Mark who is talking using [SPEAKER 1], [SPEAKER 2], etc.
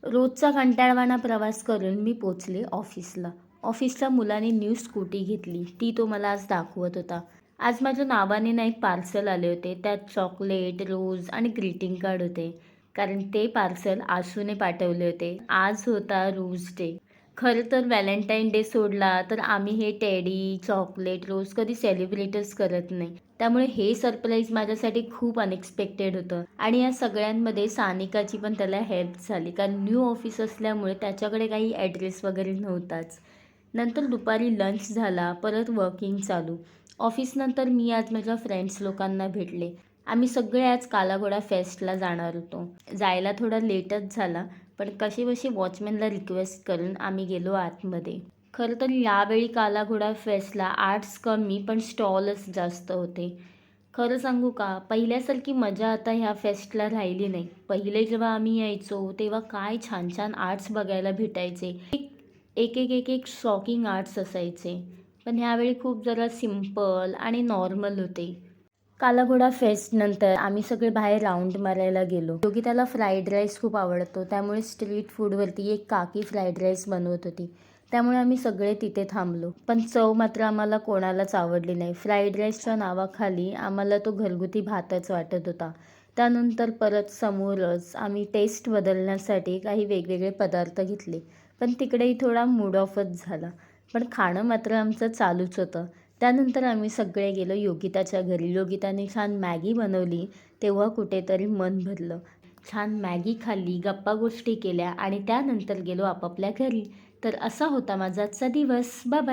[SPEAKER 1] रोजचा कंटाळवाणा प्रवास करून मी पोचले ऑफिसला. ऑफिसच्या मुलाने न्यू स्कूटी घेतली. ती तो मला आज दाखवत होता. आज माझ्या नावाने ना एक पार्सल आले होते. त्यात चॉकलेट, रोज आणि ग्रीटिंग कार्ड होते. कारण ते पार्सल आशूने पाठवले होते. आज होता रोज डे. खरं तर व्हॅलेंटाईन डे सोडला तर आम्ही हे टेडी, चॉकलेट, रोज कधी सेलिब्रेटच करत नाही. त्यामुळे हे सरप्राईज माझ्यासाठी खूप अनएक्सपेक्टेड होतं आणि या सगळ्यांमध्ये सानिकाची पण त्याला हेल्प झाली. कारण न्यू ऑफिस असल्यामुळे त्याच्याकडे काही ॲड्रेस वगैरे नव्हताच. नंतर दुपारी लंच झाला, परत वर्किंग चालू. ऑफिसनंतर मी आज माझ्या फ्रेंड्स लोकांना भेटले. आम्ही सगळे आज कालाघोडा फेस्टला जाणार होतो. जायला थोडा लेटच झाला, पण कशीबशी वॉचमॅनला रिक्वेस्ट करून आम्ही गेलो आतमध्ये. खरं तर यावेळी कालाघोडा फेस्टला आर्ट्स कमी पण स्टॉलच जास्त होते. खरं सांगू का, पहिल्यासारखी मजा आता ह्या फेस्टला राहिली नाही. पहिले जेव्हा आम्ही यायचो तेव्हा काय छान छान आर्ट्स बघायला भेटायचे. एक शॉकिंग आर्ट्स असायचे. पण ह्यावेळी खूप जरा सिम्पल आणि नॉर्मल होते. कालाघोडा फेस्ट नंतर आम्ही सगळे बाहेर राऊंड मारायला गेलो. त्याला फ्राईड राईस खूप आवडतो, त्यामुळे स्ट्रीट फूडवरती एक काकी फ्राईड राईस बनवत होती. त्यामुळे आम्ही सगळे तिथे थांबलो. पण चव मात्र आम्हाला कोणालाच आवडली नाही. फ्राईड राईसच्या नावाखाली आम्हाला तो घरगुती भातच वाटत होता. त्यानंतर परत समोरच आम्ही टेस्ट बदलण्यासाठी काही वेगवेगळे पदार्थ घेतले. पण तिकडेही थोडा मूड ऑफच झाला. पण खाणं मात्र आमचं चालूच होतं. त्यानंतर आम्ही सगळे गेलो योगिताच्या घरी. योगिताने छान मॅगी बनवली, तेव्हा कुठेतरी मन भरलं. छान मॅगी खाल्ली, गप्पा गोष्टी केल्या आणि त्यानंतर गेलो आपापल्या घरी. तर असा होता माझा आजचा दिवस. Bye bye.